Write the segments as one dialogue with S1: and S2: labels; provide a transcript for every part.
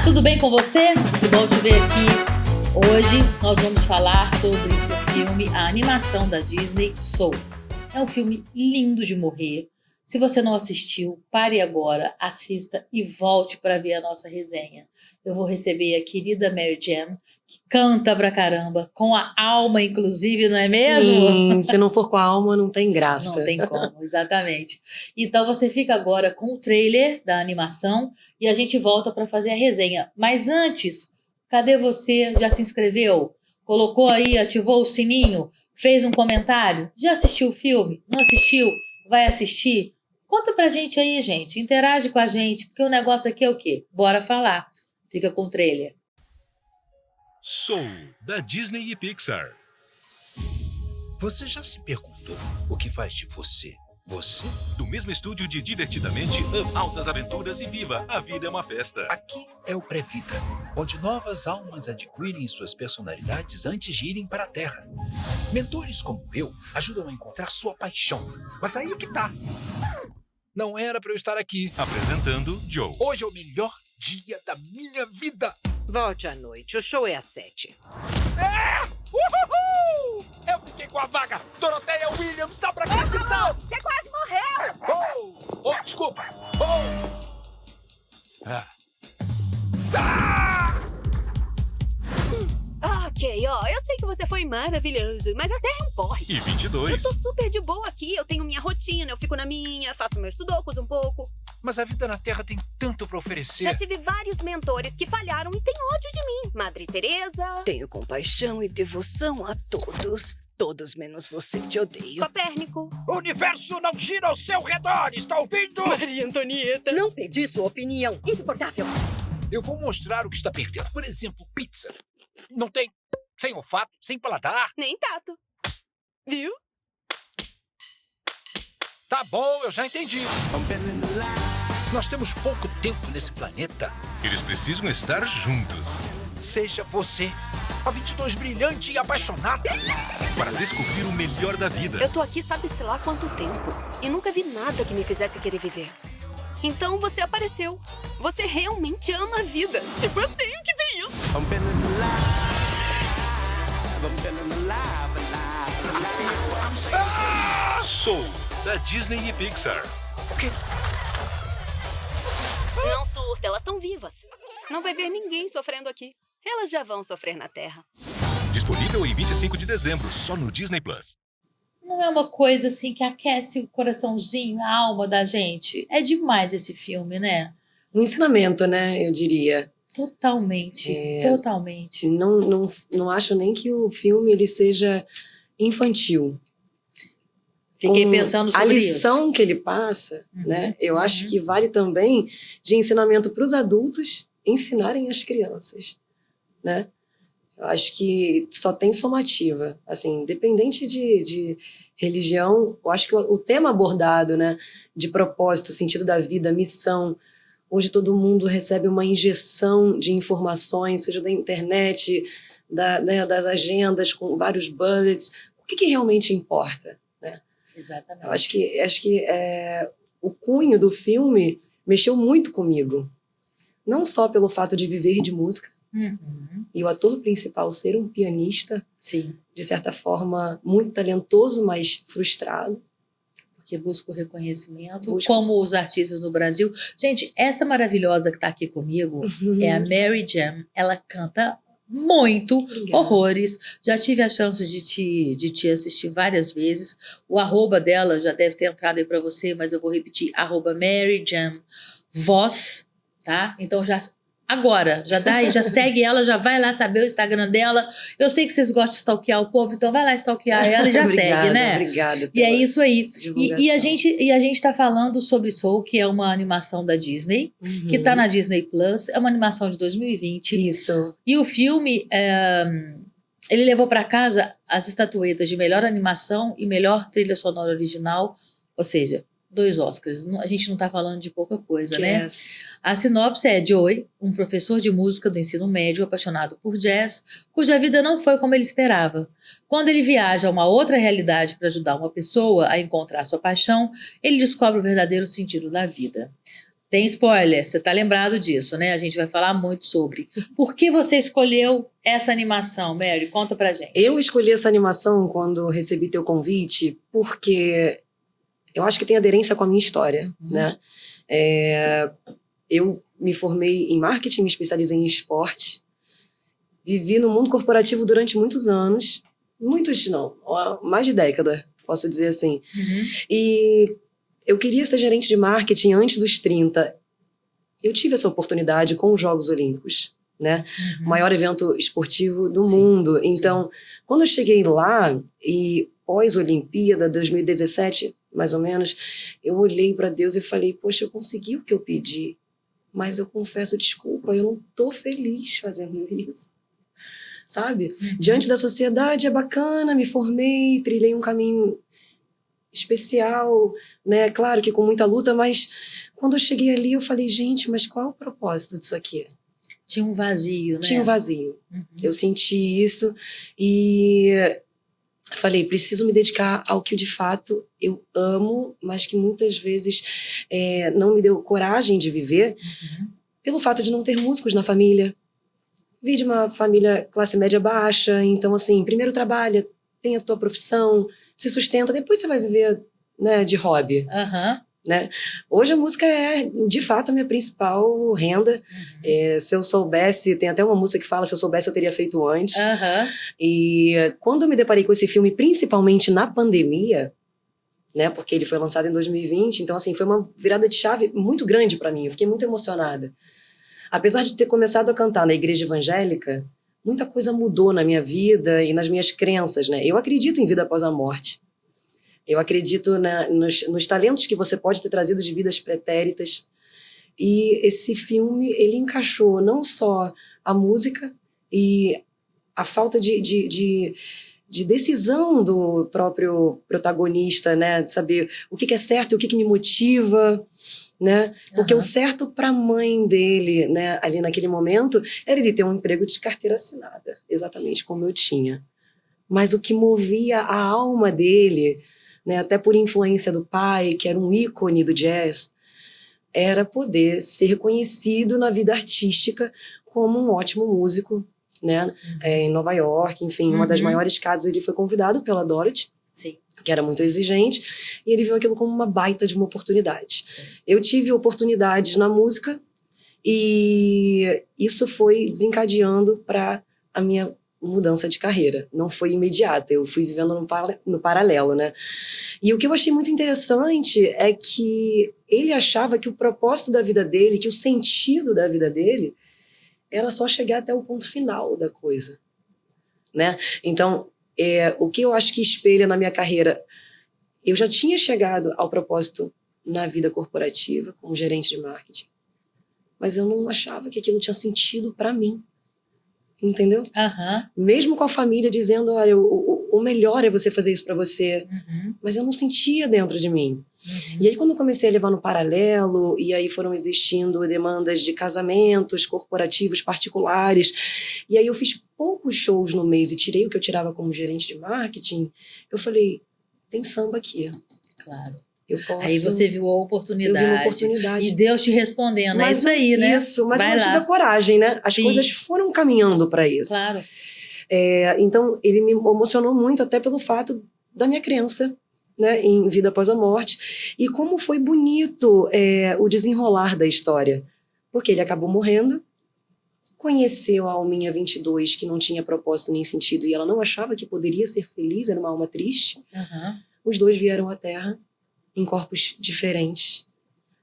S1: tudo bem com você? Que bom te ver aqui. Hoje nós vamos falar sobre o filme, a animação da Disney, Soul. É um filme lindo de morrer. Se você não assistiu, pare agora, assista e volte para ver a nossa resenha. Eu vou receber a querida Mary Jam, que canta pra caramba, com a alma inclusive, não é mesmo?
S2: Sim, se não for com a alma, não tem graça.
S1: Não tem como, exatamente. Então você fica agora com o trailer da animação e a gente volta para fazer a resenha. Mas antes, cadê você? Já se inscreveu? Colocou aí, ativou o sininho? Fez um comentário? Já assistiu o filme? Não assistiu? Vai assistir? Conta pra gente aí, gente. Interage com a gente, porque o negócio aqui é o quê? Bora falar. Fica com o trailer.
S3: Soul, da Disney e Pixar.
S4: Você já se perguntou o que faz de você, você?
S3: Do mesmo estúdio de Divertidamente, Altas Aventuras e Viva, a vida é uma festa.
S4: Aqui é o Pré-Vida, onde novas almas adquirem suas personalidades antes de irem para a Terra. Mentores como eu ajudam a encontrar sua paixão. Mas aí o que tá? Não era para eu estar aqui.
S3: Apresentando Joe.
S4: Hoje é o melhor dia da minha vida.
S5: Volte à noite, o show é às 7.
S4: Uhul! Eu fiquei com a vaga. Doroteia Williams, dá pra acreditar.
S5: Você quase morreu!
S4: Oh, desculpa.
S5: Ok, eu sei que você foi maravilhoso, mas a Terra é um porre.
S3: E 22.
S5: Eu tô super de boa aqui, eu tenho minha rotina, eu fico na minha, faço meus sudokus um pouco.
S4: Mas a vida na Terra tem tanto pra oferecer.
S5: Já tive vários mentores que falharam e têm ódio de mim. Madre Teresa.
S6: Tenho compaixão e devoção a todos. Todos menos você, te odeio.
S5: Copérnico.
S4: O universo não gira ao seu redor, está ouvindo?
S6: Maria Antonieta. Não pedi sua opinião. Insuportável.
S4: Eu vou mostrar o que está perdendo. Por exemplo, pizza. Não tem. Sem olfato, sem paladar.
S5: Nem tato. Viu?
S4: Tá bom, eu já entendi. Nós temos pouco tempo nesse planeta.
S3: Eles precisam estar juntos
S4: Seja você, a 22 brilhante e apaixonada.
S3: para descobrir o melhor da vida.
S5: Eu tô aqui sabe-se lá quanto tempo e nunca vi nada que me fizesse querer viver. Então você apareceu. Você realmente ama a vida. Tipo, eu tenho que ver isso.
S3: Soul, da Disney e Pixar.
S4: O quê?
S5: Não surta, elas estão vivas. Não vai ver ninguém sofrendo aqui. Elas já vão sofrer na Terra.
S3: Disponível em 25 de dezembro, só no Disney Plus.
S1: Não é uma coisa assim que aquece o coraçãozinho, a alma da gente? É demais esse filme, né?
S2: Um ensinamento, né, eu diria.
S1: Totalmente, totalmente.
S2: Não acho nem que o filme ele seja infantil.
S1: Fiquei
S2: Com
S1: pensando sobre
S2: a lição
S1: isso.
S2: que ele passa,
S1: Uhum,
S2: né? Eu acho
S1: uhum.
S2: que vale também de ensinamento para os adultos ensinarem as crianças, né? Eu acho que só tem somativa, assim, independente de religião. Eu acho que o tema abordado, né, de propósito, sentido da vida, missão, onde todo mundo recebe uma injeção de informações, seja da internet, das agendas com vários bullets, o que realmente importa, né?
S1: Exatamente.
S2: Eu acho que o cunho do filme mexeu muito comigo. Não só pelo fato de viver de música,
S1: Uhum.
S2: e o ator principal ser um pianista,
S1: Sim,
S2: de certa forma, muito talentoso, mas frustrado.
S1: porque busca o reconhecimento,
S2: Busca.
S1: como os artistas no Brasil. Gente, essa maravilhosa que está aqui comigo é a Mary Jam. Ela canta muito,
S2: Obrigada.
S1: horrores. Já tive a chance de te assistir várias vezes. O arroba dela já deve ter entrado aí para você, mas eu vou repetir, arroba Mary Jam Voz, tá? Então agora, já dá aí, já segue ela, já vai lá saber o Instagram dela. Eu sei que vocês gostam de stalkear o povo, então vai lá stalkear ela e já
S2: Obrigada,
S1: segue, né?
S2: Obrigada.
S1: E é isso aí.
S2: Divulgação.
S1: E a gente tá falando sobre Soul, que é uma animação da Disney, que tá na Disney Plus, é uma animação de 2020.
S2: Isso.
S1: E o filme, ele levou para casa as estatuetas de melhor animação e melhor trilha sonora original, ou seja, 2 Oscars. A gente não tá falando de pouca coisa, né?
S2: Jazz.
S1: A sinopse é Joey, um professor de música do ensino médio apaixonado por jazz, cuja vida não foi como ele esperava. Quando ele viaja a uma outra realidade para ajudar uma pessoa a encontrar sua paixão, ele descobre o verdadeiro sentido da vida. Tem spoiler, você tá lembrado disso, né? A gente vai falar muito sobre. Por que você escolheu essa animação, Mary? Conta pra gente.
S2: Eu escolhi essa animação quando recebi teu convite porque eu acho que tem aderência com a minha história, né? Eu me formei em marketing, me especializei em esporte, vivi no mundo corporativo durante muitos anos, mais de década, posso dizer assim. E eu queria ser gerente de marketing antes dos 30. Eu tive essa oportunidade com os Jogos Olímpicos, né? O maior evento esportivo do mundo. Então, quando eu cheguei lá e pós-Olimpíada 2017, mais ou menos, eu olhei para Deus e falei, poxa, eu consegui o que eu pedi, mas eu confesso, desculpa, eu não tô feliz fazendo isso. Sabe? Diante da sociedade é bacana, me formei, trilhei um caminho especial, né? Claro que com muita luta, mas quando eu cheguei ali eu falei, gente, mas qual é o propósito disso aqui?
S1: Tinha um vazio, né?
S2: Tinha um vazio. Eu senti isso e falei, preciso me dedicar ao que de fato eu amo, mas que muitas vezes não me deu coragem de viver, pelo fato de não ter músicos na família. Vim de uma família classe média baixa, então assim, primeiro trabalha, tem a tua profissão, se sustenta, depois você vai viver, né, de hobby. Né? Hoje a música é, de fato, a minha principal renda. Se eu soubesse, tem até uma música que fala, se eu soubesse eu teria feito antes. E quando eu me deparei com esse filme, principalmente na pandemia, né, porque ele foi lançado em 2020, então assim, foi uma virada de chave muito grande para mim, eu fiquei muito emocionada. Apesar de ter começado a cantar na igreja evangélica, muita coisa mudou na minha vida e nas minhas crenças, né? Eu acredito em vida após a morte. Eu acredito nos talentos que você pode ter trazido de vidas pretéritas. E esse filme, ele encaixou não só a música e a falta de decisão do próprio protagonista, né? De saber o que é certo e o que me motiva, né? Porque o certo para a mãe dele, né, ali naquele momento, era ele ter um emprego de carteira assinada, exatamente como eu tinha. Mas o que movia a alma dele, né, até por influência do pai, que era um ícone do jazz, era poder ser reconhecido na vida artística como um ótimo músico, né, em Nova York, enfim, uma das maiores casas. Ele foi convidado pela Dorothy, que era muito exigente, e ele viu aquilo como uma baita de uma oportunidade. Eu tive oportunidades na música e isso foi desencadeando para a minha mudança de carreira. Não foi imediata, eu fui vivendo no paralelo, né? E o que eu achei muito interessante é que ele achava que o propósito da vida dele, que o sentido da vida dele, era só chegar até o ponto final da coisa, né? Então, o que eu acho que espelha na minha carreira, eu já tinha chegado ao propósito na vida corporativa, como gerente de marketing, mas eu não achava que aquilo tinha sentido para mim. Entendeu? Mesmo com a família dizendo, olha, o melhor é você fazer isso para você, mas eu não sentia dentro de mim. E aí quando eu comecei a levar no paralelo, e aí foram existindo demandas de casamentos corporativos particulares, e aí eu fiz poucos shows no mês e tirei o que eu tirava como gerente de marketing, eu falei, tem samba aqui.
S1: Claro.
S2: Eu posso...
S1: Aí você viu a oportunidade.
S2: Eu vi uma oportunidade.
S1: E Deus te respondendo,
S2: mas
S1: é isso aí, né?
S2: Isso, mas
S1: Vai
S2: eu tive a coragem, né? As coisas foram caminhando para isso.
S1: Claro.
S2: Então, ele me emocionou muito até pelo fato da minha crença, né, em vida após a morte. E como foi bonito o desenrolar da história. Porque ele acabou morrendo, conheceu a alminha 22, que não tinha propósito nem sentido, e ela não achava que poderia ser feliz, era uma alma triste. Os dois vieram à Terra em corpos diferentes.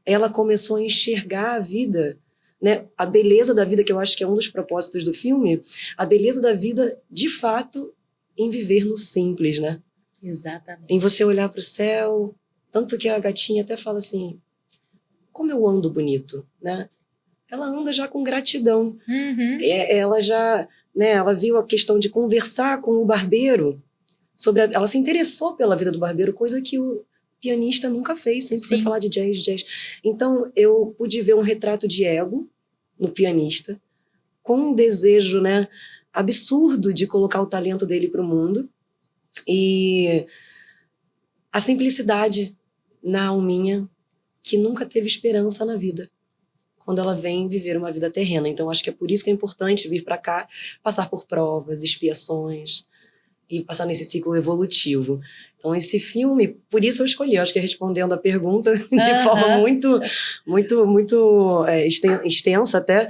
S2: Ela começou a enxergar a vida, né? A beleza da vida, que eu acho que é um dos propósitos do filme, a beleza da vida, de fato, em viver no simples, né?
S1: Exatamente.
S2: Em você olhar para o céu, tanto que a gatinha até fala assim, como eu ando bonito, né? Ela anda já com gratidão. Ela já, né, ela viu a questão de conversar com o barbeiro, ela se interessou pela vida do barbeiro, coisa que o pianista nunca fez, sempre foi falar de jazz. Então, eu pude ver um retrato de ego no pianista, com um desejo, né, absurdo de colocar o talento dele para o mundo, e a simplicidade na alminha, que nunca teve esperança na vida. quando ela vem viver uma vida terrena. Então, acho que é por isso que é importante vir para cá, passar por provas, expiações e passar nesse ciclo evolutivo. Então, esse filme, por isso eu escolhi, acho que respondendo a pergunta de forma muito extensa até,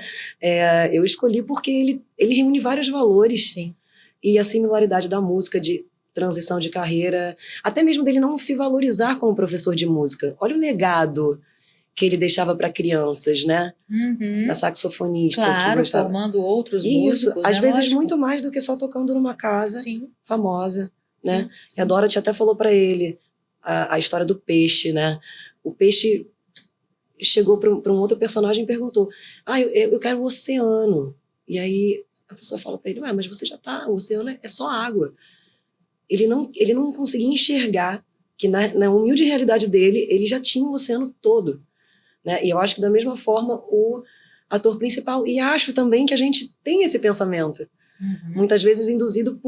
S2: eu escolhi porque ele reúne vários valores.
S1: Sim.
S2: E a similaridade da música, de transição de carreira, até mesmo dele não se valorizar como professor de música. Olha o legado que ele deixava para crianças, né?
S1: Uhum.
S2: Da saxofonista.
S1: Claro,
S2: que gostava.
S1: formando outros
S2: Isso,
S1: músicos,
S2: às
S1: né?
S2: vezes
S1: Lógico.
S2: muito mais do que só tocando numa casa
S1: Sim.
S2: famosa, né?
S1: Sim.
S2: E a Dorothy até falou para ele a história do peixe, né? O peixe chegou para um outro personagem e perguntou: eu quero o oceano. E aí a pessoa fala para ele: mas você já tá, o oceano é só água. Ele não conseguia enxergar que na humilde realidade dele, ele já tinha o oceano todo, né? E eu acho que da mesma forma o ator principal, e acho também que a gente tem esse pensamento, muitas vezes induzido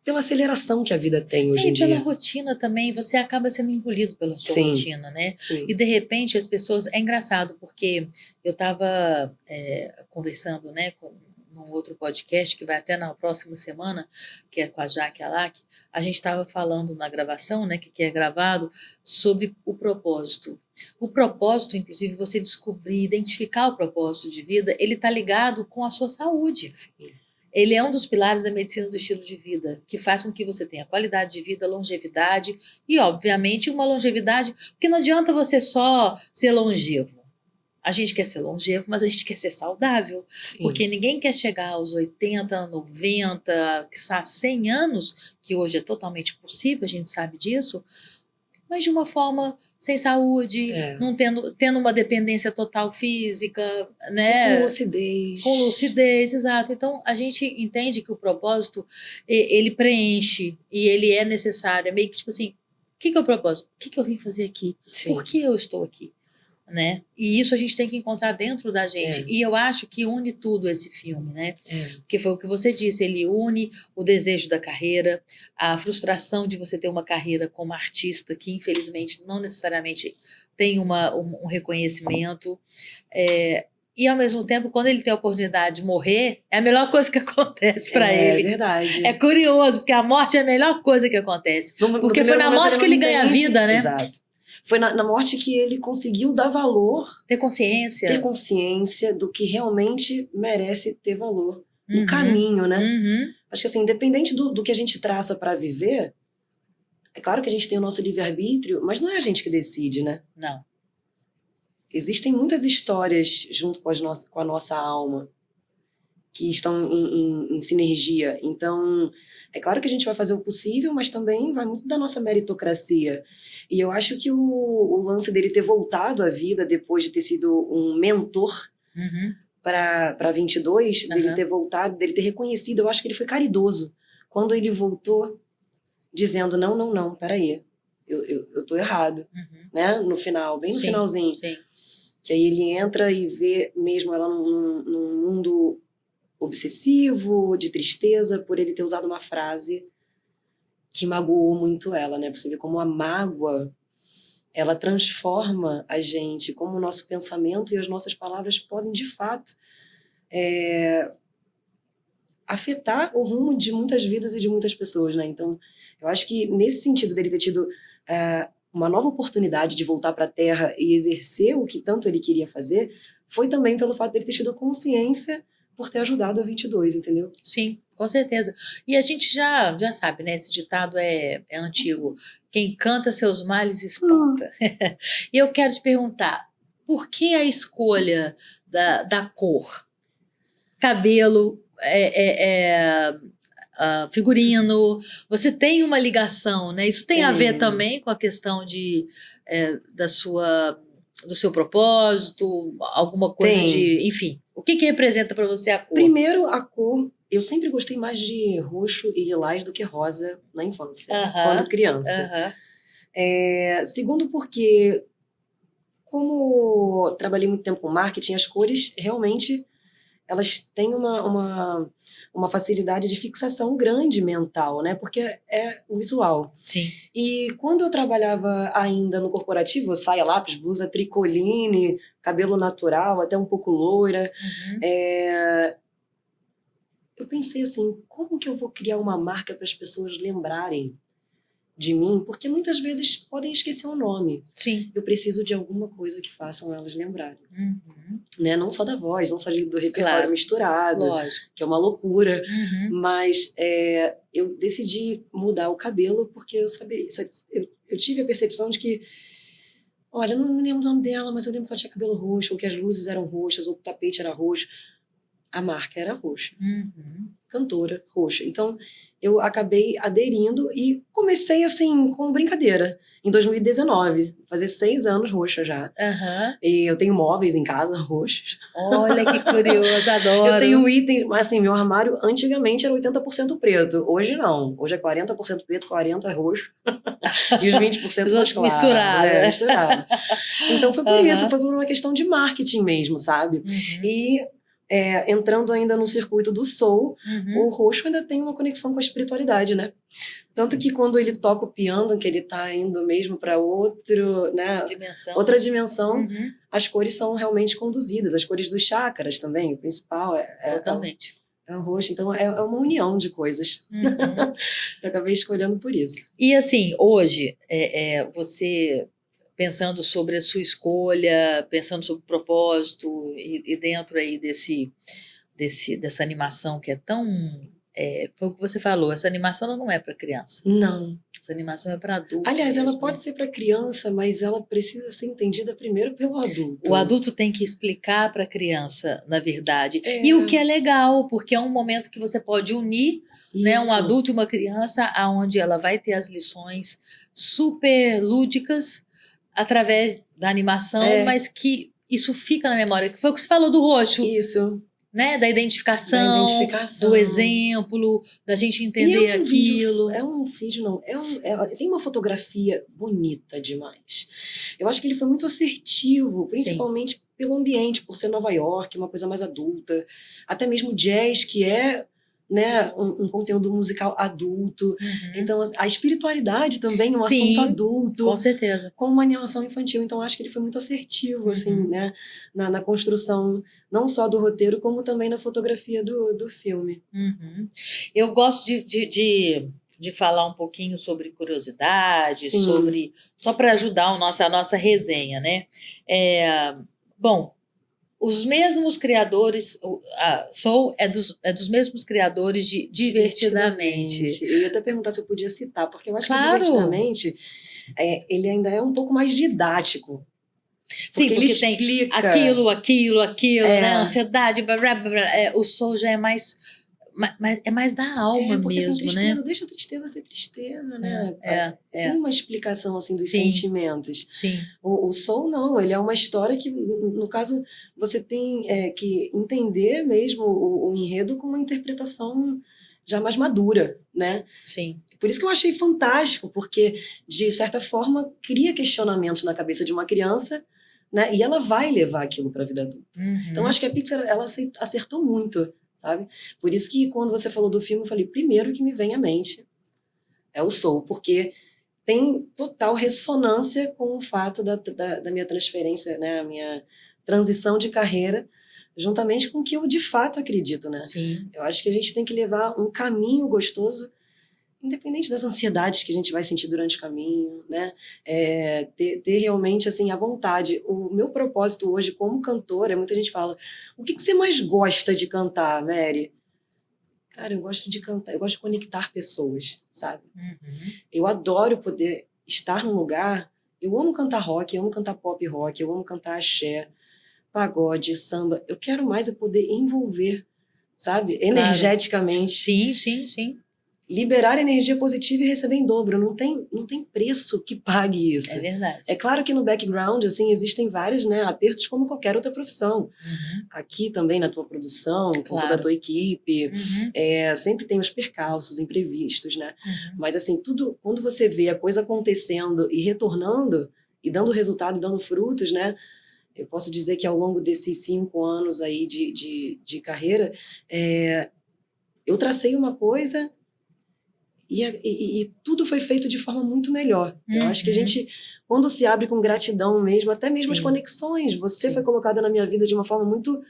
S2: pela aceleração que a vida tem hoje em dia.
S1: E pela rotina também, você acaba sendo engolido pela sua
S2: Sim.
S1: rotina, né?
S2: Sim.
S1: E de repente as pessoas... É engraçado, porque eu estava conversando, né, num outro podcast, que vai até na próxima semana, que é com a Jaque Alac, a gente estava falando na gravação, né, que é gravado, sobre o propósito. O propósito, inclusive, você descobrir, identificar o propósito de vida, ele está ligado com a sua saúde.
S2: Sim.
S1: Ele é um dos pilares da medicina do estilo de vida, que faz com que você tenha qualidade de vida, longevidade e, obviamente, uma longevidade, porque não adianta você só ser longevo. A gente quer ser longevo, mas a gente quer ser saudável,
S2: Sim.
S1: porque ninguém quer chegar aos 80, 90, quizá 100 anos, que hoje é totalmente possível, a gente sabe disso, mas de uma forma sem saúde, não tendo uma dependência total física, né?
S2: Com lucidez.
S1: Com lucidez, exato. Então, a gente entende que o propósito, ele preenche e ele é necessário. É meio que tipo assim, o que é o propósito? O que eu vim fazer aqui?
S2: Sim.
S1: Por que eu estou aqui? Né? E isso a gente tem que encontrar dentro da gente. E eu acho que une tudo esse filme, né? Que foi o que você disse, ele une o desejo da carreira, a frustração de você ter uma carreira como artista que infelizmente não necessariamente tem um reconhecimento, e ao mesmo tempo, quando ele tem a oportunidade de morrer, é a melhor coisa que acontece para ele.
S2: É verdade.
S1: É curioso, porque a morte é a melhor coisa que acontece. Porque foi na morte que ele ganha a vida, né?
S2: Exato. Foi na morte que ele conseguiu dar valor,
S1: ter consciência
S2: do que realmente merece ter valor. No caminho, né? Acho que assim, independente do que a gente traça para viver, é claro que a gente tem o nosso livre-arbítrio, mas não é a gente que decide, né?
S1: Não.
S2: Existem muitas histórias junto com a nossa alma que estão em sinergia. Então, é claro que a gente vai fazer o possível, mas também vai muito da nossa meritocracia. E eu acho que o lance dele ter voltado à vida depois de ter sido um mentor para 22, dele ter voltado, dele ter reconhecido, eu acho que ele foi caridoso. Quando ele voltou dizendo, não, peraí, eu tô errado. Né? No final, bem no finalzinho.
S1: Sim.
S2: Que aí ele entra e vê mesmo ela num mundo obsessivo, de tristeza, por ele ter usado uma frase que magoou muito ela, né? Você vê como a mágoa, ela transforma a gente, como o nosso pensamento e as nossas palavras podem, de fato, afetar o rumo de muitas vidas e de muitas pessoas, né? Então, eu acho que nesse sentido dele ter tido uma nova oportunidade de voltar para a Terra e exercer o que tanto ele queria fazer, foi também pelo fato dele ter tido consciência por ter ajudado a 22, entendeu?
S1: Sim, com certeza. E a gente já sabe, né? Esse ditado é antigo. Quem canta seus males espanta. E eu quero te perguntar, por que a escolha da cor? Cabelo, figurino, você tem uma ligação, né? Isso tem a ver também com a questão do seu propósito, alguma coisa enfim, o que representa para você a cor?
S2: Primeiro, a cor, eu sempre gostei mais de roxo e lilás do que rosa na infância, quando criança. Segundo, porque como trabalhei muito tempo com marketing, as cores realmente elas têm uma facilidade de fixação grande mental, né? Porque é o visual.
S1: Sim.
S2: E quando eu trabalhava ainda no corporativo, saia lápis, blusa tricoline, cabelo natural, até um pouco loira, eu pensei assim, como que eu vou criar uma marca para as pessoas lembrarem de mim? Porque muitas vezes podem esquecer o nome.
S1: Sim.
S2: Eu preciso de alguma coisa que façam elas lembrarem.
S1: Uhum.
S2: Né? Não só da voz, não só do repertório misturado,
S1: Lógico.
S2: que é uma loucura.
S1: Uhum.
S2: Mas eu decidi mudar o cabelo porque eu tive a percepção de que, olha, eu não me lembro o nome dela, mas eu lembro que ela tinha cabelo roxo, ou que as luzes eram roxas, ou que o tapete era roxo. A marca era roxa.
S1: Uhum.
S2: Cantora roxa. Então, eu acabei aderindo e comecei, assim, com brincadeira. Em 2019, fazer 6 anos roxa já.
S1: Uhum.
S2: E eu tenho móveis em casa roxos.
S1: Olha que curioso, adoro.
S2: Eu tenho itens, mas assim, meu armário antigamente era 80% preto. Hoje não. Hoje é 40% preto, 40% roxo. E os 20% mais claro.
S1: Misturado.
S2: Misturado. Então foi por isso, foi por uma questão de marketing mesmo, sabe?
S1: Uhum.
S2: E entrando ainda no circuito do soul, o roxo ainda tem uma conexão com a espiritualidade, né? Tanto que quando ele toca o piano, que ele tá indo mesmo para outra dimensão, as cores são realmente conduzidas, as cores dos chakras também, o principal
S1: Totalmente.
S2: É o roxo, então é uma união de coisas. Eu acabei escolhendo por isso.
S1: E assim, hoje, você pensando sobre a sua escolha, pensando sobre o propósito e dentro aí dessa animação que é tão... foi o que você falou, essa animação ela não é para criança.
S2: Não.
S1: Essa animação é para adulto.
S2: Aliás,
S1: mesmo,
S2: ela pode ser para criança, mas ela precisa ser entendida primeiro pelo adulto.
S1: O adulto tem que explicar para a criança, na verdade. E o que é legal, porque é um momento que você pode unir, né, um adulto e uma criança, aonde ela vai ter as lições super lúdicas através da animação, mas que isso fica na memória. Que foi o que você falou do roxo.
S2: Isso.
S1: Né? Da identificação, do exemplo, da gente entender aquilo.
S2: Tem uma fotografia bonita demais. Eu acho que ele foi muito assertivo, principalmente pelo ambiente, por ser Nova York, uma coisa mais adulta. Até mesmo jazz, que é, né, um conteúdo musical adulto. Então, a espiritualidade também é um assunto adulto.
S1: Com certeza.
S2: Com uma animação infantil. Então, acho que ele foi muito assertivo, assim, né, na construção, não só do roteiro, como também na fotografia do filme.
S1: Eu gosto de falar um pouquinho sobre curiosidade, só para ajudar a nossa resenha, né? Bom, os mesmos criadores, a Soul é dos mesmos criadores de Divertidamente.
S2: Eu ia até perguntar se eu podia citar, porque eu acho que Divertidamente ele ainda é um pouco mais didático.
S1: Sim, porque ele explica aquilo, né? Ansiedade, o Soul já é mais da alma
S2: porque
S1: mesmo,
S2: tristeza,
S1: né?
S2: Deixa a tristeza ser tristeza, né? Tem uma explicação assim dos sentimentos.
S1: Sim.
S2: O Soul não, ele é uma história que, no caso, você tem que entender mesmo o enredo com uma interpretação já mais madura, né?
S1: Sim.
S2: Por isso que eu achei fantástico, porque, de certa forma, cria questionamentos na cabeça de uma criança, né? E ela vai levar aquilo para a vida adulta. Então, acho que a Pixar ela acertou muito, sabe? Por isso que, quando você falou do filme, eu falei, primeiro que me vem à mente é o Soul, porque tem total ressonância com o fato da minha transferência, né? A minha transição de carreira, juntamente com o que eu de fato acredito, né?
S1: Sim.
S2: Eu acho que a gente tem que levar um caminho gostoso, independente das ansiedades que a gente vai sentir durante o caminho, né? Ter realmente, assim, a vontade. O meu propósito hoje como cantora, muita gente fala, o que você mais gosta de cantar, Mary? Cara, eu gosto de cantar, eu gosto de conectar pessoas, sabe? Eu adoro poder estar num lugar, eu amo cantar rock, eu amo cantar pop rock, eu amo cantar axé, pagode, samba. Eu quero mais poder envolver, sabe? Energeticamente.
S1: Sim.
S2: Liberar energia positiva e receber em dobro. Não tem preço que pague isso.
S1: É verdade.
S2: É claro que no background, assim, existem vários, né, apertos como qualquer outra profissão. Aqui também na tua produção, com toda a tua equipe, sempre tem os percalços, imprevistos, né? Mas, assim, tudo, quando você vê a coisa acontecendo e retornando, e dando resultado, dando frutos, né? eu posso dizer que ao longo desses 5 anos aí de carreira, eu tracei uma coisa e tudo foi feito de forma muito melhor. Eu acho que a gente, quando se abre com gratidão mesmo, até mesmo as conexões, você foi colocada na minha vida de uma forma muito,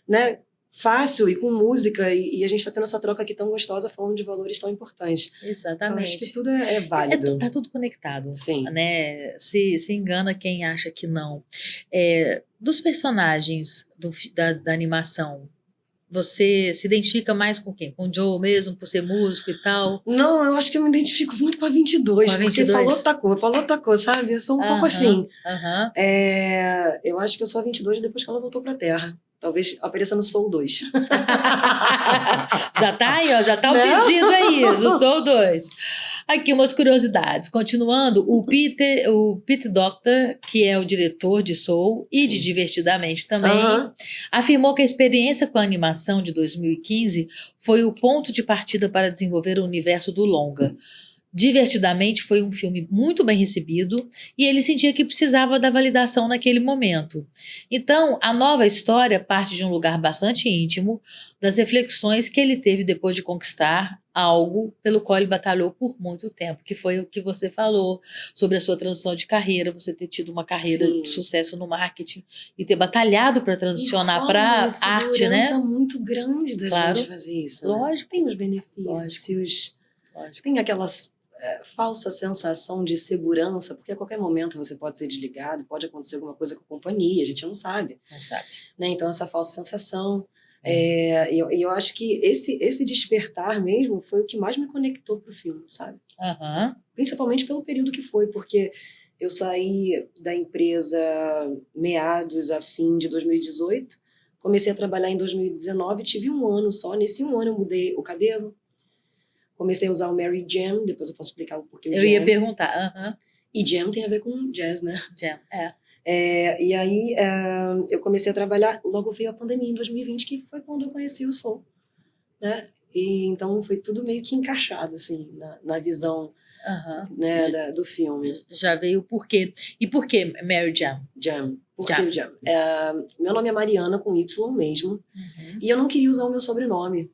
S2: né, fácil e com música, e a gente está tendo essa troca aqui tão gostosa, falando de valores tão importantes.
S1: Exatamente.
S2: Eu acho que tudo é válido.
S1: Tá tudo conectado.
S2: Sim.
S1: Né? Se engana quem acha que não. Dos personagens da animação, você se identifica mais com quem? Com o Joe mesmo, por ser músico e tal?
S2: Não, eu acho que eu me identifico muito com a 22,
S1: Com a
S2: porque
S1: 22?
S2: falou tacou, sabe? Eu sou um pouco assim.
S1: Aham.
S2: Eu acho que eu sou a 22 depois que ela voltou pra Terra. Talvez apareça no Soul 2.
S1: Já tá aí, ó, já tá o pedido aí do Soul 2. Aqui umas curiosidades. Continuando, o Pete Docter, que é o diretor de Soul e de Divertidamente também, afirmou que a experiência com a animação de 2015 foi o ponto de partida para desenvolver o universo do longa. Divertidamente foi um filme muito bem recebido e ele sentia que precisava da validação naquele momento. Então, a nova história parte de um lugar bastante íntimo, das reflexões que ele teve depois de conquistar algo pelo qual ele batalhou por muito tempo, que foi o que você falou sobre a sua transição de carreira, você ter tido uma carreira de sucesso no marketing e ter batalhado para transicionar para arte, né?
S2: É muito grande da gente fazer isso.
S1: Lógico.
S2: Né? Tem os benefícios,
S1: Lógico.
S2: tem aquela falsa sensação de segurança, porque a qualquer momento você pode ser desligado, pode acontecer alguma coisa com a companhia, a gente não sabe.
S1: Não sabe.
S2: Né? Então, essa falsa sensação. Eu acho que esse despertar mesmo foi o que mais me conectou pro filme, sabe? Principalmente pelo período que foi, porque eu saí da empresa meados a fim de 2018, comecei a trabalhar em 2019, tive 1 ano só, nesse 1 ano eu mudei o cabelo, comecei a usar o Mary Jam, depois eu posso explicar o porquê do Jam.
S1: Eu ia perguntar,
S2: E Jam tem a ver com jazz, né?
S1: Jam,
S2: e aí eu comecei a trabalhar, logo veio a pandemia em 2020, que foi quando eu conheci o Soul, né? E então foi tudo meio que encaixado, assim, na visão né, do filme.
S1: Já veio o porquê. E por que Mary Jam?
S2: Jam. Por que o Jam? Meu nome é Mariana, com Y mesmo, e eu não queria usar o meu sobrenome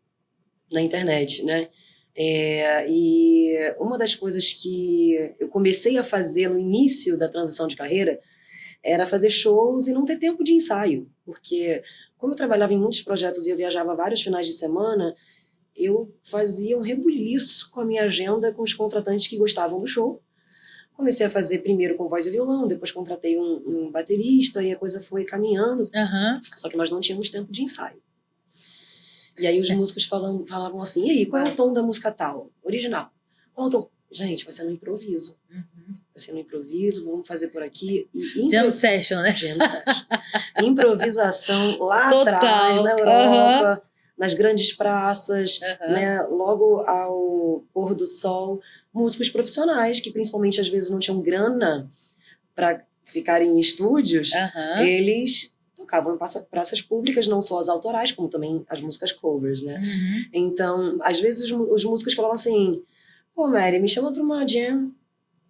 S2: na internet, né? E uma das coisas que eu comecei a fazer no início da transição de carreira era fazer shows e não ter tempo de ensaio, porque como eu trabalhava em muitos projetos e eu viajava vários finais de semana, eu fazia um rebuliço com a minha agenda com os contratantes que gostavam do show. Comecei a fazer primeiro com voz e violão, depois contratei um baterista e a coisa foi caminhando, só que nós não tínhamos tempo de ensaio. E aí os músicos falavam assim, e aí, qual é o tom da música tal? Original. Qual é o tom? Gente, vai ser no improviso. Vai ser no improviso, vamos fazer por aqui.
S1: Jam session, né?
S2: Jam sessions. Improvisação lá atrás, na Europa, nas grandes praças, né, logo ao pôr do sol. Músicos profissionais, que principalmente às vezes não tinham grana para ficarem em estúdios, eles tocavam em praças públicas, não só as autorais, como também as músicas covers, né? Então, às vezes os músicos falavam assim, pô, Mary, me chama pra uma jam.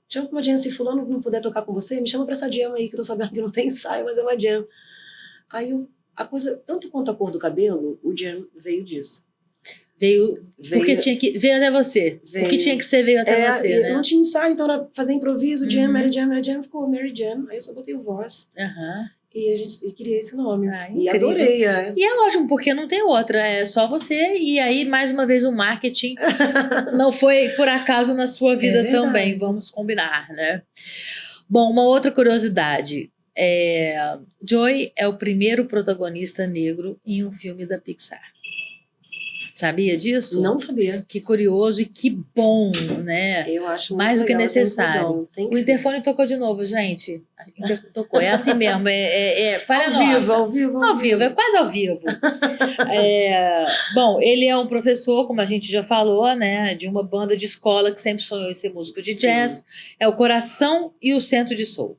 S2: Chama pra uma jam, se fulano não puder tocar com você, me chama pra essa jam aí, que eu tô sabendo que não tem ensaio, mas é uma jam. Aí a coisa, tanto quanto a cor do cabelo, o jam veio disso.
S1: Veio porque veio até você. O que tinha que ser veio até você, né?
S2: Não tinha ensaio, então era fazer improviso, jam, Mary Jam, ficou Mary Jam. Aí eu só botei o voz. E a gente criei esse nome. E adorei.
S1: E é lógico, porque não tem outra. É só você. E aí, mais uma vez, o marketing não foi por acaso na sua vida também. Vamos combinar, né? Bom, uma outra curiosidade. Joey é o primeiro protagonista negro em um filme da Pixar. Sabia disso?
S2: Não sabia.
S1: Que curioso e que bom, né?
S2: Eu acho
S1: mais do que
S2: legal
S1: necessário. O interfone tocou de novo, gente. Tocou, é assim mesmo. Falha nossa.
S2: Ao vivo.
S1: É quase ao vivo. Bom, ele é um professor, como a gente já falou, né? De uma banda de escola que sempre sonhou em ser músico de jazz. É o coração e o centro de soul.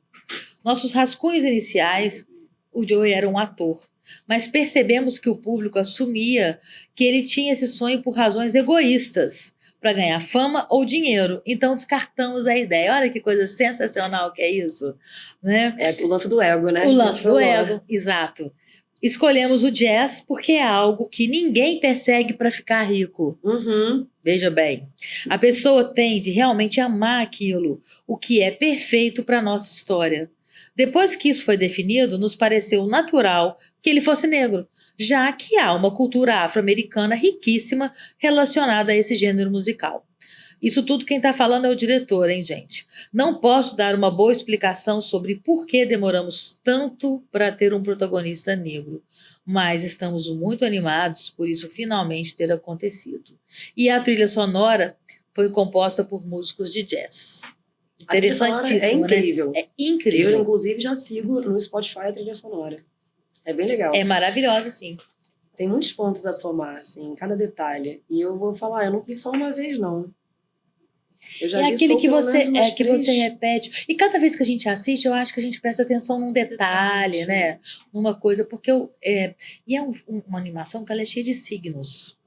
S1: Nossos rascunhos iniciais, o Joey era um ator. Mas percebemos que o público assumia que ele tinha esse sonho por razões egoístas, para ganhar fama ou dinheiro. Então descartamos a ideia. Olha que coisa sensacional que é isso, né?
S2: É o lance do ego, né?
S1: O lance do
S2: Falou.
S1: ego, exato. Escolhemos o jazz porque é algo que ninguém persegue para ficar rico.
S2: Uhum.
S1: Veja bem, a pessoa tende realmente a amar aquilo, o que é perfeito para a nossa história. Depois que isso foi definido, nos pareceu natural que ele fosse negro, já que há uma cultura afro-americana riquíssima relacionada a esse gênero musical. Isso tudo quem está falando é o diretor, hein, gente? Não posso dar uma boa explicação sobre por que demoramos tanto para ter um protagonista negro, mas estamos muito animados por isso finalmente ter acontecido. E a trilha sonora foi composta por músicos de jazz.
S2: A trilha sonora
S1: Interessantíssimo,
S2: é incrível.
S1: né? É incrível.
S2: Eu, inclusive, já sigo no Spotify a trilha sonora. É bem legal.
S1: É maravilhosa, sim.
S2: Tem muitos pontos a somar, assim, em cada detalhe. E eu vou falar, eu não vi só uma vez, não. Eu já
S1: É
S2: vi
S1: aquele
S2: só
S1: que
S2: pelo
S1: você
S2: menos umas
S1: que
S2: três.
S1: você repete. E cada vez que a gente assiste, eu acho que a gente presta atenção num detalhe, né? Numa coisa, porque e é uma animação que ela é cheia de signos.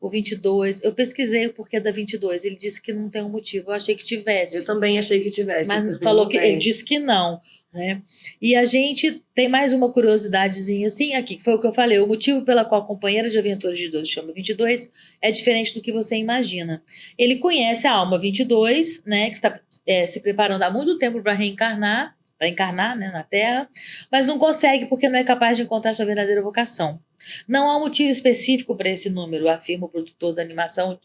S1: O 22, eu pesquisei o porquê da 22, ele disse que não tem um motivo, eu achei que tivesse.
S2: Eu também achei que tivesse.
S1: Mas
S2: também
S1: falou
S2: não
S1: que
S2: tem.
S1: ele disse que não, né? E a gente tem mais uma curiosidadezinha assim aqui, que foi o que eu falei, o motivo pela qual a companheira de aventuras de 12 chama 22 é diferente do que você imagina. Ele conhece a alma 22, né, que está se preparando há muito tempo para encarnar, né, na Terra, mas não consegue porque não é capaz de encontrar sua verdadeira vocação. Não há um motivo específico para esse número, afirma o produtor da animação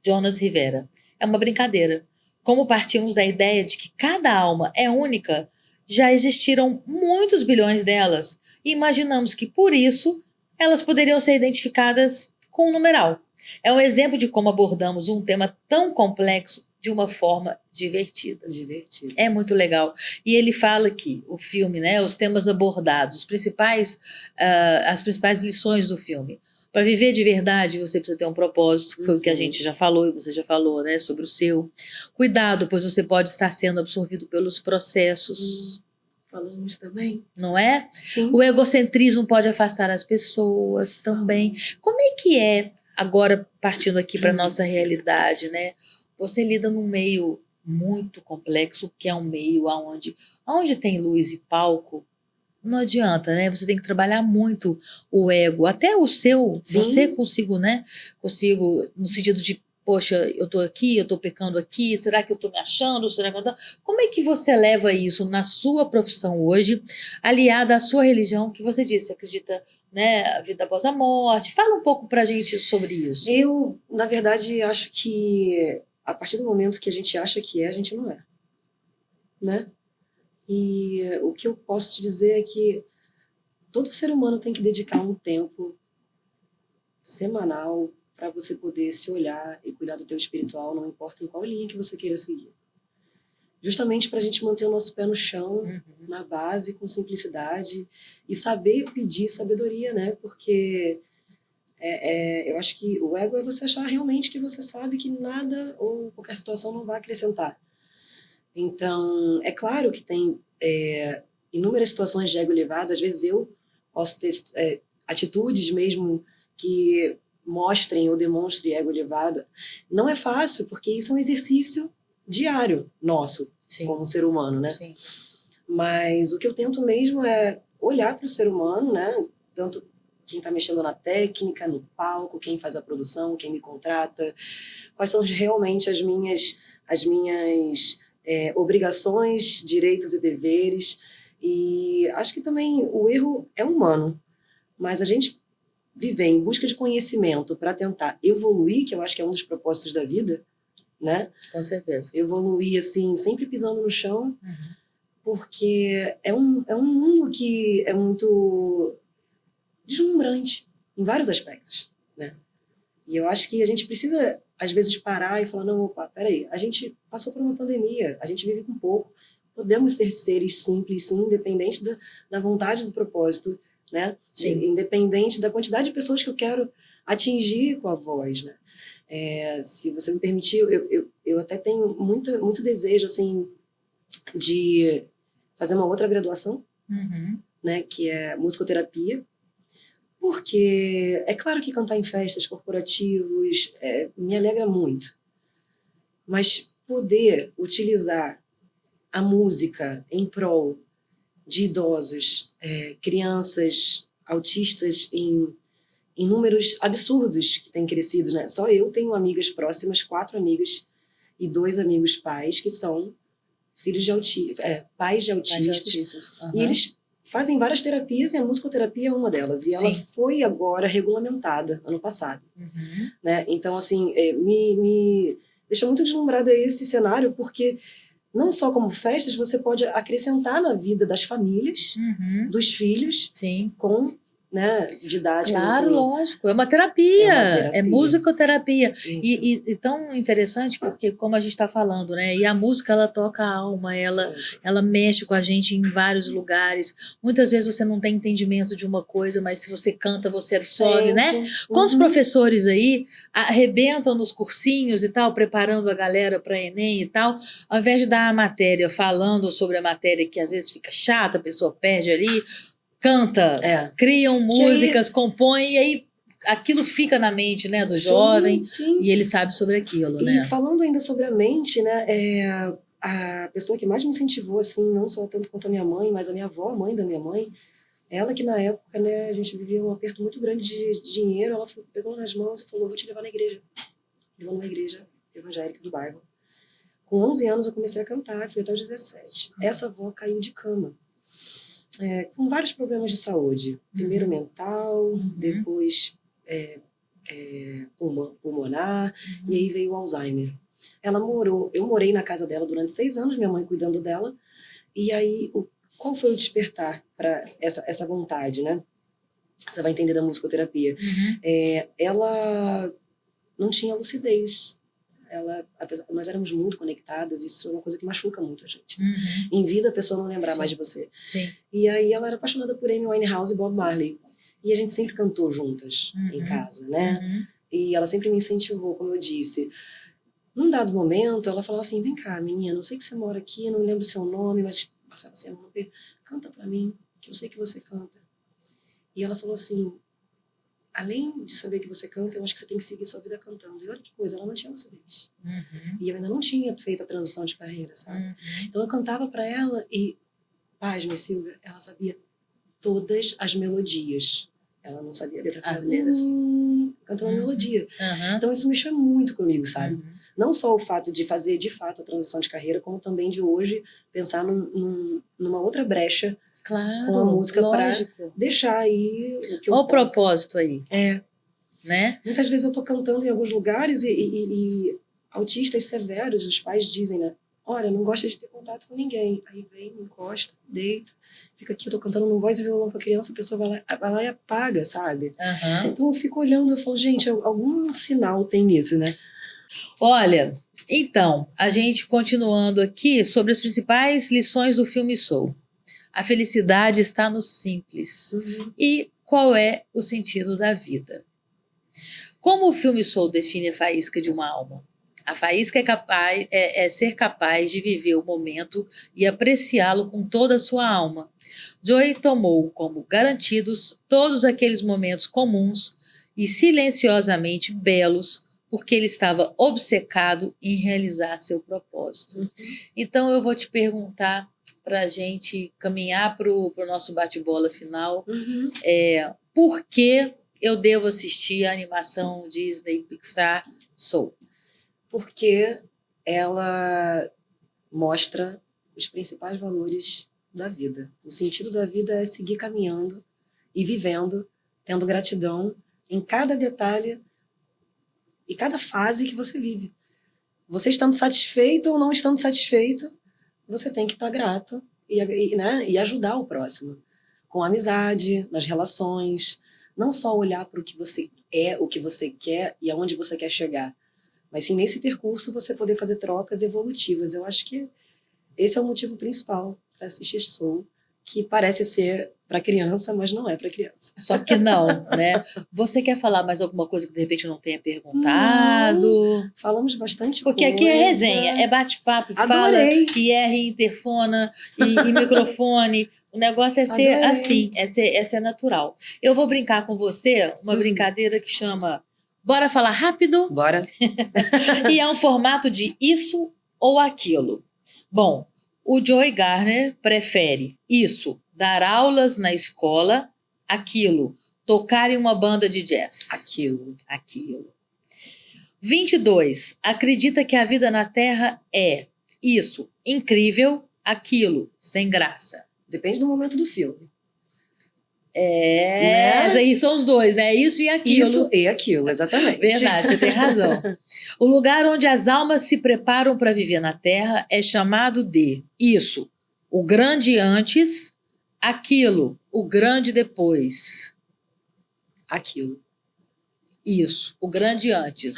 S1: Jonas Rivera. É uma brincadeira. Como partimos da ideia de que cada alma é única, já existiram muitos bilhões delas e imaginamos que, por isso, elas poderiam ser identificadas com um numeral. É um exemplo de como abordamos um tema tão complexo de uma forma divertida.
S2: Divertido.
S1: É muito legal. E ele fala que o filme, né, os temas abordados, as principais lições do filme. Para viver de verdade, você precisa ter um propósito, que foi o que a gente já falou e você já falou, né, sobre o seu. Cuidado, pois você pode estar sendo absorvido pelos processos.
S2: Falamos também.
S1: Não é?
S2: Sim.
S1: O egocentrismo pode afastar as pessoas também. Como é que é, agora partindo aqui para a nossa realidade, né? Você lida num meio muito complexo, que é um meio onde tem luz e palco, não adianta, né? Você tem que trabalhar muito o ego, até o seu,
S2: Sim.
S1: você consigo, né? Consigo, no sentido de, poxa, eu tô aqui, eu tô pecando aqui, será que eu tô me achando? Será que eu tô... Como é que você leva isso na sua profissão hoje, aliada à sua religião, que você disse, acredita, né, a vida após a morte? Fala um pouco pra gente sobre isso.
S2: Eu, na verdade, acho que a partir do momento que a gente acha que é, a gente não é. Né? E o que eu posso te dizer é que todo ser humano tem que dedicar um tempo semanal para você poder se olhar e cuidar do teu espiritual, não importa em qual linha que você queira seguir. Justamente para a gente manter o nosso pé no chão, na base, com simplicidade, e saber pedir sabedoria, né? Porque eu acho que o ego é você achar realmente que você sabe que nada ou qualquer situação não vai acrescentar. Então, é claro que tem inúmeras situações de ego elevado. Às vezes eu posso ter atitudes mesmo que mostrem ou demonstrem ego elevado. Não é fácil, porque isso é um exercício diário nosso,
S1: Sim.
S2: como ser humano, né?
S1: Sim.
S2: Mas o que eu tento mesmo é olhar para o ser humano, né? Tanto quem está mexendo na técnica, no palco, quem faz a produção, quem me contrata, quais são realmente as minhas obrigações, direitos e deveres. E acho que também o erro é humano, mas a gente viver em busca de conhecimento para tentar evoluir, que eu acho que é um dos propósitos da vida, né?
S1: Com certeza.
S2: Evoluir assim, sempre pisando no chão, porque é um mundo que é muito deslumbrante em vários aspectos, né? E eu acho que a gente precisa, às vezes, parar e falar, não, opa, peraí, a gente passou por uma pandemia, a gente vive com pouco, podemos ser seres simples, sim, independente da vontade do propósito, né?
S1: Sim.
S2: Independente da quantidade de pessoas que eu quero atingir com a voz, né? Se você me permitir, eu até tenho muito desejo, assim, de fazer uma outra graduação, né, que é musicoterapia, porque é claro que cantar em festas corporativos me alegra muito, Mas poder utilizar a música em prol de idosos, crianças autistas em números absurdos que têm crescido, né? Só eu tenho amigas próximas, 4 amigas e 2 amigos pais que são filhos de pais de autistas. E eles fazem várias terapias e a musicoterapia é uma delas. E ela foi agora regulamentada ano passado. Né? Então, assim, me deixa muito deslumbrada esse cenário, porque não só como festas, você pode acrescentar na vida das famílias, dos filhos, com, né, didáticas.
S1: Claro,
S2: assim.
S1: lógico. É uma terapia. É musicoterapia. E tão interessante porque, como a gente está falando, né? E a música, ela toca a alma, ela mexe com a gente em vários lugares. Muitas vezes você não tem entendimento de uma coisa, mas se você canta, você absorve, né? Quantos professores aí arrebentam nos cursinhos e tal, preparando a galera para Enem e tal, ao invés de dar a matéria, falando sobre a matéria que às vezes fica chata, a pessoa perde ali, canta, criam músicas, compõem, e aí aquilo fica na mente, né, do jovem, e ele sabe sobre aquilo, né?
S2: E falando ainda sobre a mente, né, a pessoa que mais me incentivou, assim, não só tanto quanto a minha mãe, mas a minha avó, a mãe da minha mãe, ela que na época, né, a gente vivia um aperto muito grande de dinheiro, ela pegou nas mãos e falou, vou te levar na igreja. Levou numa igreja evangélica do bairro. Com 11 anos eu comecei a cantar, fui até os 17. Essa avó caiu de cama. Com vários problemas de saúde. Primeiro mental, depois pulmonar, e aí veio o Alzheimer. Eu morei na casa dela durante 6 anos, minha mãe cuidando dela, e aí qual foi o despertar para essa vontade, né? Você vai entender da musicoterapia. Ela não tinha lucidez. Nós éramos muito conectadas, isso é uma coisa que machuca muito a gente. Em vida, a pessoa não lembrar mais de você. E aí ela era apaixonada por Amy Winehouse e Bob Marley. E a gente sempre cantou juntas em casa, né? E ela sempre me incentivou, como eu disse. Num dado momento, ela falava assim, vem cá, menina, eu sei que você mora aqui, não lembro o seu nome, mas passava assim, canta pra mim, que eu sei que você canta. E ela falou assim, além de saber que você canta, eu acho que você tem que seguir sua vida cantando. E olha que coisa, ela não tinha lucidez. E eu ainda não tinha feito a transição de carreira, sabe? Então eu cantava pra ela e, pasme, Silvia, ela sabia todas as melodias. Ela não sabia a letra, as letras. Canta uma melodia. Então isso mexeu muito comigo, sabe? Não só o fato de fazer, de fato, a transição de carreira, como também de hoje pensar numa outra brecha com a música para deixar aí o que eu
S1: Olha o propósito aí. Né?
S2: Muitas vezes eu tô cantando em alguns lugares e autistas severos, os pais dizem, né? Olha, não gosta de ter contato com ninguém. Aí vem, me encosta, deita, fica aqui, eu tô cantando num voz e violão pra criança, a pessoa vai lá e apaga, sabe? Então eu fico olhando, eu falo, gente, algum sinal tem nisso, né?
S1: Olha, então, a gente continuando aqui sobre as principais lições do filme Soul. A felicidade está no simples. E qual é o sentido da vida? Como o filme Soul define a faísca de uma alma? A faísca é ser capaz de viver o momento e apreciá-lo com toda a sua alma. Joey tomou como garantidos todos aqueles momentos comuns e silenciosamente belos, porque ele estava obcecado em realizar seu propósito. Então eu vou te perguntar, para a gente caminhar para o nosso bate-bola final, por que eu devo assistir a animação Disney Pixar Soul?
S2: Porque ela mostra os principais valores da vida. O sentido da vida é seguir caminhando e vivendo, tendo gratidão em cada detalhe e cada fase que você vive. Você estando satisfeito ou não estando satisfeito, você tem que estar grato e ajudar o próximo. Com amizade, nas relações. Não só olhar para o que você é, o que você quer e aonde você quer chegar. Mas sim, nesse percurso, você poder fazer trocas evolutivas. Eu acho que esse é o motivo principal para assistir Soul, que parece ser para criança, mas não é para criança.
S1: Só que não, né? Você quer falar mais alguma coisa que de repente eu não tenha perguntado?
S2: Não, falamos bastante
S1: Porque
S2: coisa.
S1: Aqui é resenha, é bate-papo, fala, IR, interfona e microfone. O negócio é ser assim, é ser natural. Eu vou brincar com você uma brincadeira que chama Bora falar rápido?
S2: Bora.
S1: E é um formato de isso ou aquilo. Bom, o Joey Garner prefere isso, dar aulas na escola, aquilo, tocar em uma banda de jazz. Aquilo. 22. Acredita que a vida na Terra é isso, incrível, aquilo, sem graça.
S2: Depende do momento do filme.
S1: Mas aí são os dois, né? Isso e aquilo.
S2: Isso e aquilo, exatamente.
S1: Verdade, você tem razão. O lugar onde as almas se preparam para viver na Terra é chamado de isso, o grande antes, aquilo, o grande depois.
S2: Aquilo.
S1: Isso, o grande antes.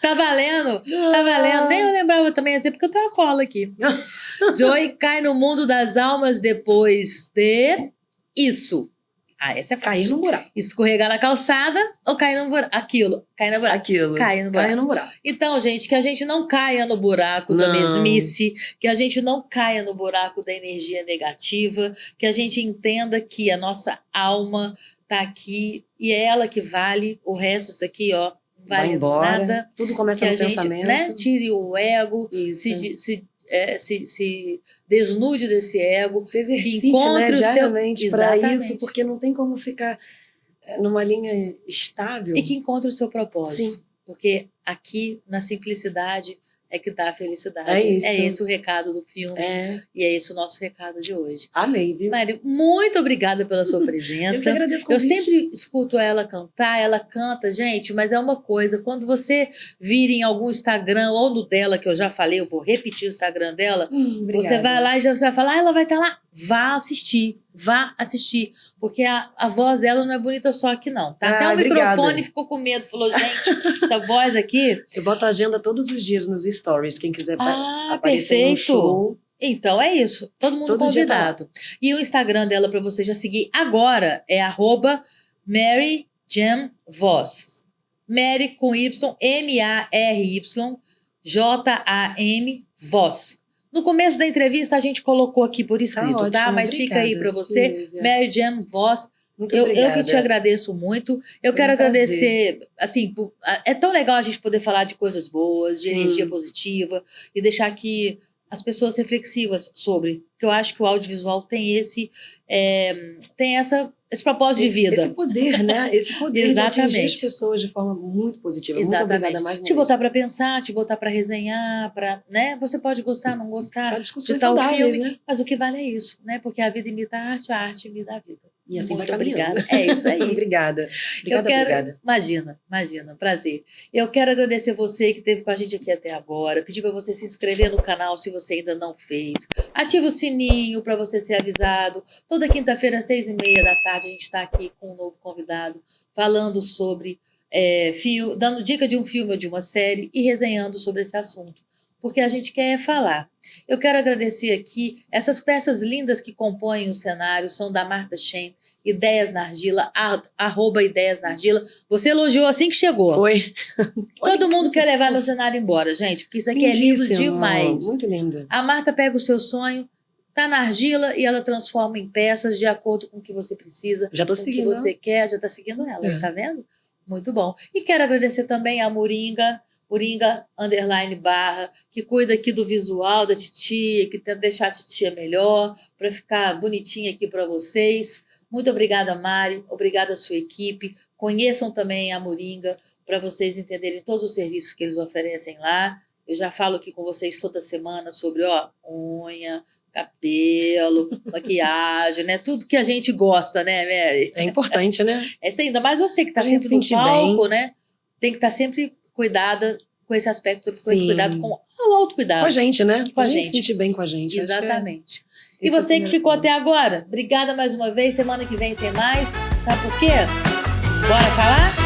S1: Tá valendo? Tá valendo. Nem eu lembrava também, assim, porque eu tenho a cola aqui. Joey cai no mundo das almas depois de isso. Essa é fácil.
S2: Cair no buraco.
S1: Escorregar na calçada ou cair no buraco? Aquilo. Cair no buraco.
S2: Aquilo.
S1: Cair no buraco.
S2: Cair no buraco.
S1: Então, gente, que a gente não caia no buraco da
S2: Não.
S1: mesmice, que a gente não caia no buraco da energia negativa, que a gente entenda que a nossa alma tá aqui e é ela que vale, o resto, isso aqui, ó, não
S2: Vai
S1: vale
S2: embora.
S1: nada.
S2: Tudo começa
S1: Que
S2: no
S1: a gente,
S2: pensamento.
S1: né, tire o ego,
S2: Isso.
S1: se desnude desse ego.
S2: Se exercite,
S1: encontre
S2: né,
S1: o seu-
S2: diariamente para
S1: Exatamente.
S2: isso, porque não tem como ficar numa linha estável.
S1: E que encontre o seu propósito.
S2: Sim.
S1: Porque aqui, na simplicidade, é que dá a felicidade.
S2: É isso.
S1: É esse o recado do filme.
S2: É,
S1: E é esse o nosso recado de hoje.
S2: amei, viu?
S1: Mari, muito obrigada pela sua
S2: Eu que
S1: presença.
S2: agradeço o
S1: Eu
S2: convite.
S1: sempre escuto ela cantar, ela canta, gente, mas é uma coisa, quando você vir em algum Instagram ou no dela, que eu já falei, eu vou repetir o Instagram dela,
S2: Obrigada.
S1: você vai lá e já você vai falar, ela vai estar lá. Vá assistir, porque a voz dela não é bonita só aqui não, tá? Até o
S2: Obrigada.
S1: microfone ficou com medo, falou, gente, essa voz aqui...
S2: Eu boto a agenda todos os dias nos stories, quem quiser aparecer no
S1: perfeito.
S2: show.
S1: Então é isso, todo mundo
S2: Todo dia tá lá.
S1: convidado. E o Instagram dela para você já seguir agora é @MaryJamVoz. Mary com Y, MaryJam Voz. No começo da entrevista a gente colocou aqui por escrito,
S2: ótimo,
S1: tá? Mas fica aí
S2: obrigada,
S1: para você,
S2: Silvia.
S1: Mary Jam Voz.
S2: Muito
S1: Eu
S2: obrigada.
S1: que te agradeço muito. Eu
S2: Foi
S1: quero
S2: um prazer.
S1: agradecer, assim, é tão legal a gente poder falar de coisas boas, de
S2: Sim.
S1: energia positiva e deixar aqui as pessoas reflexivas sobre. Porque eu acho que o audiovisual tem esse propósito de vida.
S2: Esse poder, né? Esse poder de atingir
S1: Exatamente.
S2: as pessoas de forma muito positiva.
S1: Exatamente.
S2: Muito obrigada mais uma
S1: Te
S2: vez.
S1: botar para pensar, te botar para resenhar, para, né? Você pode gostar, não gostar,
S2: Pra discussões
S1: de tal
S2: saudáveis,
S1: filme,
S2: né?
S1: mas o que vale é isso, né? Porque a vida imita a arte imita a vida.
S2: E assim
S1: Muito
S2: vai caminhando.
S1: obrigada. É isso aí.
S2: Obrigada. Obrigada, obrigada.
S1: Imagina, prazer. Eu quero agradecer você que esteve com a gente aqui até agora, pedir para você se inscrever no canal se você ainda não fez, ativa o sininho para você ser avisado. Toda quinta-feira, às 6h30 da tarde, a gente está aqui com um novo convidado, falando sobre, dando dica de um filme ou de uma série e resenhando sobre esse assunto. Porque a gente quer falar. Eu quero agradecer aqui, essas peças lindas que compõem o cenário são da Marta Shen, Ideias na Argila, @Ideias na Argila. Você elogiou assim que chegou.
S2: Foi.
S1: Todo mundo quer levar meu
S2: meu
S1: cenário embora, gente, porque isso aqui é lindo demais.
S2: Muito lindo.
S1: A Marta pega o seu sonho, tá na argila e ela transforma em peças de acordo com o que você precisa,
S2: Já tô
S1: com o que
S2: seguindo.
S1: você quer, já tá seguindo ela,
S2: É.
S1: tá vendo? Muito bom. E quero agradecer também a Moringa _barra, que cuida aqui do visual da titia, que tenta deixar a titia melhor, para ficar bonitinha aqui para vocês. Muito obrigada, Mari. Obrigada à sua equipe. Conheçam também a Moringa para vocês entenderem todos os serviços que eles oferecem lá. Eu já falo aqui com vocês toda semana sobre unha, cabelo, maquiagem, né? Tudo que a gente gosta, né, Mary?
S2: É importante, né?
S1: É isso, ainda mais você que está
S2: A gente
S1: sempre no
S2: sentir
S1: palco, né? Tem que estar sempre cuidada com esse aspecto, com esse
S2: Sim.
S1: cuidado, com o autocuidado.
S2: Com a gente, né?
S1: Com a
S2: a gente
S1: gente.
S2: se sentir bem com a gente. Acho que
S1: Exatamente.
S2: esse
S1: E
S2: é o
S1: você que
S2: primeiro
S1: ficou
S2: ponto.
S1: até agora, obrigada mais uma vez. Semana que vem tem mais. Sabe por quê? Bora falar?